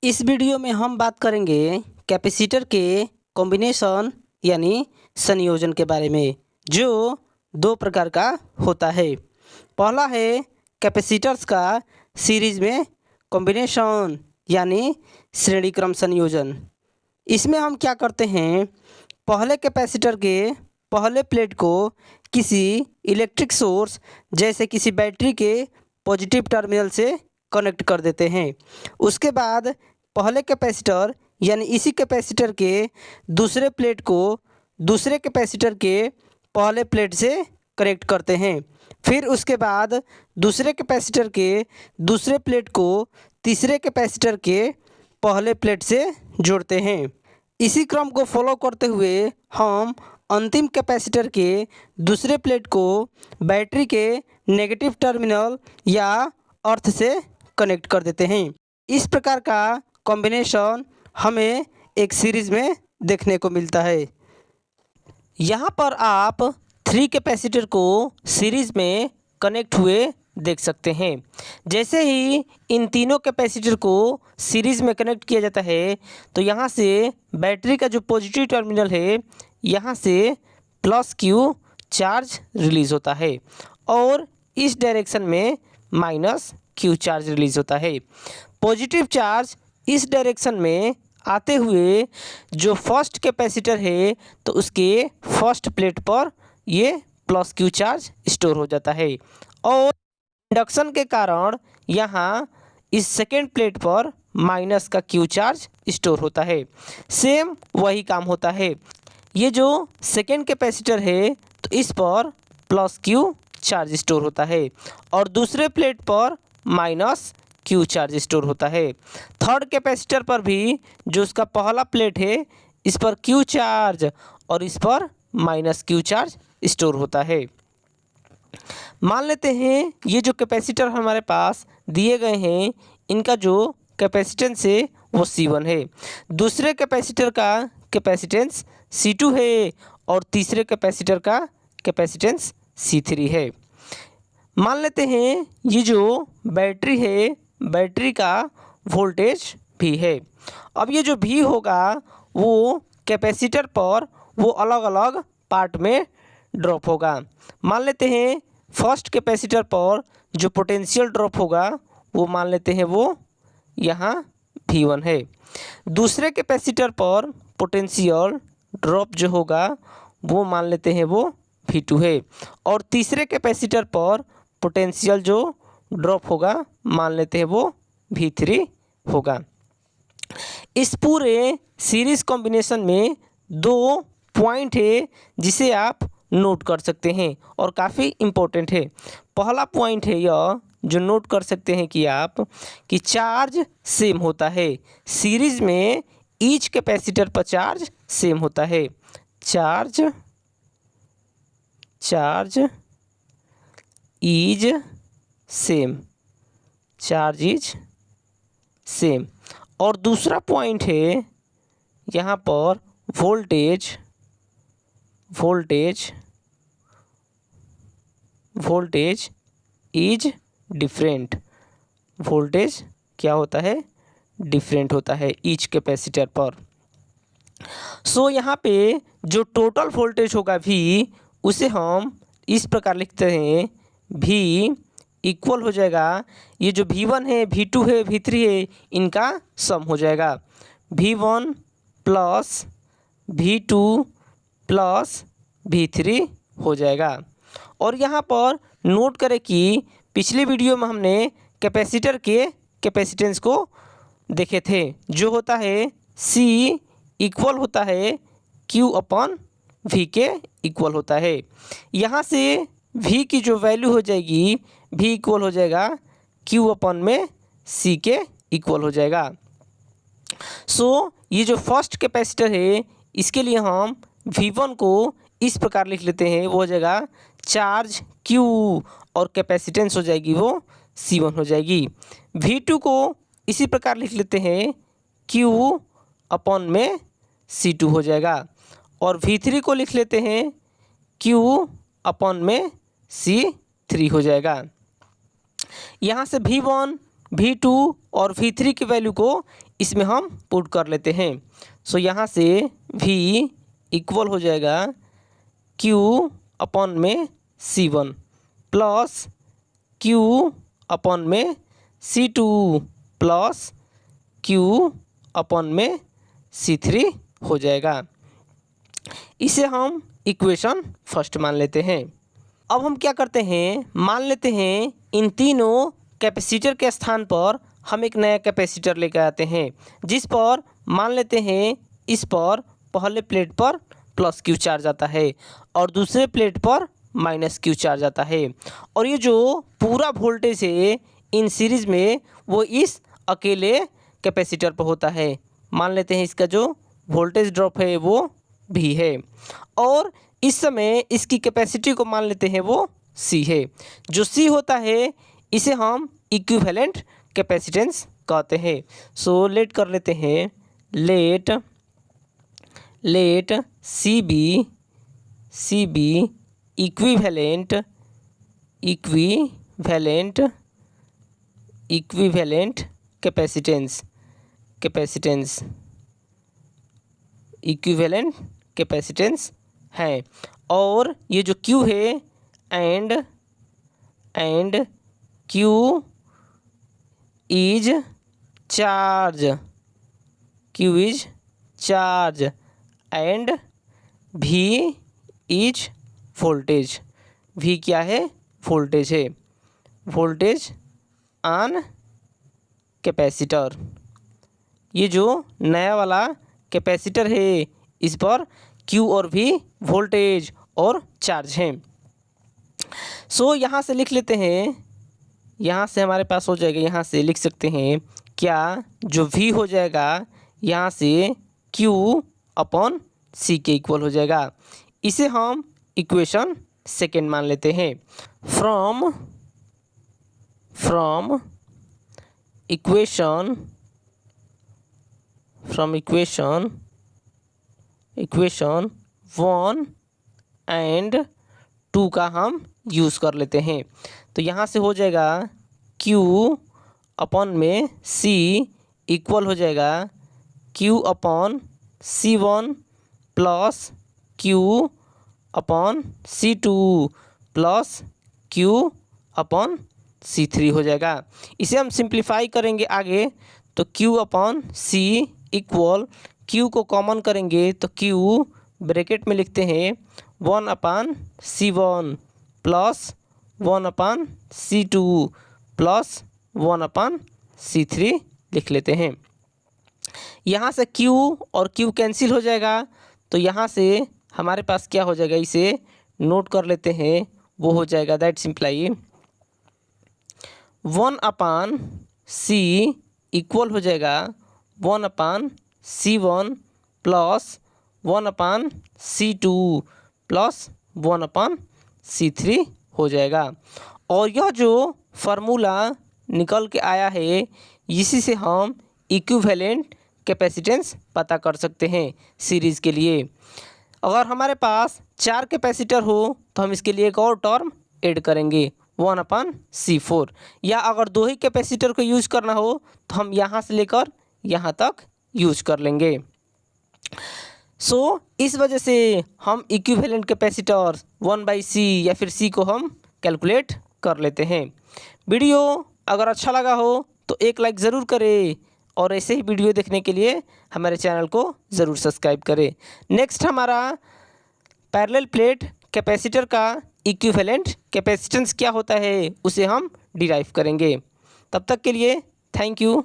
इस वीडियो में हम बात करेंगे कैपेसिटर के कॉम्बिनेशन यानी संयोजन के बारे में, जो दो प्रकार का होता है। पहला है कैपेसिटर्स का सीरीज में कॉम्बिनेशन यानी श्रेणी क्रम संयोजन। इसमें हम क्या करते हैं, पहले कैपेसिटर के पहले प्लेट को किसी इलेक्ट्रिक सोर्स जैसे किसी बैटरी के पॉजिटिव टर्मिनल से कनेक्ट कर देते हैं। उसके बाद पहले कैपेसिटर यानी इसी कैपेसिटर के दूसरे प्लेट को दूसरे कैपेसिटर के पहले प्लेट से कनेक्ट करते हैं। फिर उसके बाद दूसरे कैपेसिटर के दूसरे प्लेट को तीसरे कैपेसिटर के पहले प्लेट से जोड़ते हैं। इसी क्रम को फॉलो करते हुए हम अंतिम कैपेसिटर के दूसरे प्लेट को बैटरी के नेगेटिव टर्मिनल या अर्थ से कनेक्ट कर देते हैं। इस प्रकार का कॉम्बिनेशन हमें एक सीरीज में देखने को मिलता है। यहाँ पर आप 3 कैपेसिटर को सीरीज में कनेक्ट हुए देख सकते हैं। जैसे ही इन तीनों कैपेसिटर को सीरीज में कनेक्ट किया जाता है तो यहाँ से बैटरी का जो पॉजिटिव टर्मिनल है यहाँ से प्लस क्यू चार्ज रिलीज़ होता है और इस डायरेक्शन में माइनस क्यू चार्ज रिलीज़ होता है। पॉजिटिव चार्ज इस डायरेक्शन में आते हुए जो फर्स्ट कैपेसिटर है तो उसके फर्स्ट प्लेट पर ये प्लस क्यू चार्ज स्टोर हो जाता है और इंडक्शन के कारण यहाँ इस सेकेंड प्लेट पर माइनस का क्यू चार्ज स्टोर होता है। सेम वही काम होता है। ये जो सेकेंड कैपेसिटर है तो इस पर प्लस क्यू चार्ज स्टोर होता है और दूसरे प्लेट पर माइनस क्यू चार्ज स्टोर होता है। थर्ड कैपेसिटर पर भी जो उसका पहला प्लेट है इस पर क्यू चार्ज और इस पर माइनस क्यू चार्ज स्टोर होता है। मान लेते हैं ये जो कैपेसिटर हमारे पास दिए गए हैं इनका जो कैपेसिटेंस है वो C1 है, दूसरे कैपेसिटर का कैपेसिटेंस C2 है और तीसरे कैपेसिटर का कैपेसिटेंस C3 है। मान लेते हैं ये जो बैटरी है बैटरी का वोल्टेज भी है। अब ये जो भी होगा वो कैपेसिटर पर वो अलग अलग पार्ट में ड्रॉप होगा। मान लेते हैं फर्स्ट कैपेसिटर पर जो पोटेंशियल ड्रॉप होगा वो मान लेते हैं वो यहाँ V1 है। दूसरे कैपेसिटर पर पोटेंशियल ड्रॉप जो होगा वो मान लेते हैं वो V2 है और तीसरे कैपेसिटर पर पोटेंशियल जो ड्रॉप होगा मान लेते हैं वो V3 होगा। इस पूरे सीरीज कॉम्बिनेशन में 2 पॉइंट है जिसे आप नोट कर सकते हैं और काफ़ी इम्पोर्टेंट है। पहला पॉइंट है यह जो नोट कर सकते हैं कि आप कि चार्ज सेम होता है। सीरीज में ईच कैपेसिटर पर चार्ज सेम होता है। Charge is same, charge is same. और दूसरा पॉइंट है यहाँ पर वोल्टेज इज डिफरेंट। वोल्टेज क्या होता है, डिफरेंट होता है ईच कैपेसिटर पर। सो यहाँ पे जो टोटल वोल्टेज होगा V उसे हम इस प्रकार लिखते हैं, V इक्वल हो जाएगा ये जो V1 है V2 है V3 है इनका सम हो जाएगा। V1 plus V2 plus V3 हो जाएगा। और यहाँ पर नोट करें कि पिछले वीडियो में हमने कैपेसिटर के कैपेसिटेंस को देखे थे जो होता है C इक्वल होता है Q अपॉन V के इक्वल होता है। यहाँ से V की जो वैल्यू हो जाएगी V इक्वल हो जाएगा Q अपॉन में C के इक्वल हो जाएगा। सो ये जो फर्स्ट कैपेसिटर है इसके लिए हम V1 को इस प्रकार लिख लेते हैं, वो हो जाएगा चार्ज Q और कैपेसिटेंस हो जाएगी वो C1 हो जाएगी। V2 को इसी प्रकार लिख लेते हैं, Q अपॉन में C2 हो जाएगा और V3 को लिख लेते हैं Q अपॉन में C3 हो जाएगा। यहाँ से V1 V2 और V3 की वैल्यू को इसमें हम पुट कर लेते हैं। सो यहाँ से V इक्वल हो जाएगा Q अपॉन में C1 प्लस Q अपॉन में C2 प्लस Q अपॉन में C3 हो जाएगा। इसे हम इक्वेशन फर्स्ट मान लेते हैं। अब हम क्या करते हैं, मान लेते हैं इन तीनों कैपेसिटर के स्थान पर हम एक नया कैपेसिटर लेकर आते हैं, जिस पर मान लेते हैं इस पर पहले प्लेट पर प्लस Q चार्ज आता है और दूसरे प्लेट पर माइनस Q चार्ज आता है। और ये जो पूरा वोल्टेज है इन सीरीज़ में वो इस अकेले कैपेसिटर पर होता है। मान लेते हैं इसका जो वोल्टेज ड्रॉप है वो V है और इस समय इसकी कैपेसिटी को मान लेते हैं वो C है। जो C होता है इसे हम इक्विवेलेंट कैपेसिटेंस कहते हैं। सो लेट कर लेते हैं, let C be equivalent capacitance equivalent capacitance है। और ये जो Q है and Q is charge and V is voltage. V क्या है, वोल्टेज है, वोल्टेज ऑन कैपेसिटर। ये जो नया वाला कैपेसिटर है इस पर Q और V वोल्टेज और चार्ज हैं। सो यहाँ से लिख लेते हैं, यहाँ से हमारे पास हो जाएगा, यहाँ से लिख सकते हैं क्या, जो V हो जाएगा यहाँ से Q अपॉन C के इक्वल हो जाएगा। इसे हम इक्वेशन सेकेंड मान लेते हैं। फ्रॉम इक्वेशन 1 एंड 2 का हम यूज़ कर लेते हैं। तो यहाँ से हो जाएगा Q अपॉन में C इक्वल हो जाएगा Q upon C1 plus Q upon C2 plus Q upon C3 हो जाएगा। इसे हम सिंप्लीफाई करेंगे आगे, तो Q upon C equal Q को कॉमन करेंगे तो Q ब्रैकेट में लिखते हैं 1 अपान C1 प्लस 1 अपान C2 प्लस 1 अपान C3 लिख लेते हैं। यहाँ से Q और Q कैंसिल हो जाएगा, तो यहाँ से हमारे पास क्या हो जाएगा, इसे नोट कर लेते हैं। वो हो जाएगा that simply 1 upon C equal हो जाएगा 1 अपान C1 प्लस 1 अपान C2 प्लस 1 अपान C3 हो जाएगा। और यह जो फार्मूला निकल के आया है, इसी से हम इक्विवेलेंट कैपेसिटेंस पता कर सकते हैं सीरीज़ के लिए। अगर हमारे पास 4 कैपेसिटर हो तो हम इसके लिए एक और टर्म ऐड करेंगे 1 अपान C4, या अगर 2 ही कैपेसिटर को यूज़ करना हो तो हम यहाँ से लेकर यहाँ तक यूज कर लेंगे। इस वजह से हम इक्विवेलेंट कैपेसिटर 1/C या फिर C को हम कैलकुलेट कर लेते हैं। वीडियो अगर अच्छा लगा हो तो एक लाइक ज़रूर करें और ऐसे ही वीडियो देखने के लिए हमारे चैनल को ज़रूर सब्सक्राइब करें। नेक्स्ट हमारा पैरेलल प्लेट कैपेसिटर का इक्विवेलेंट कैपेसिटेंस क्या होता है उसे हम डिराइव करेंगे। तब तक के लिए थैंक यू।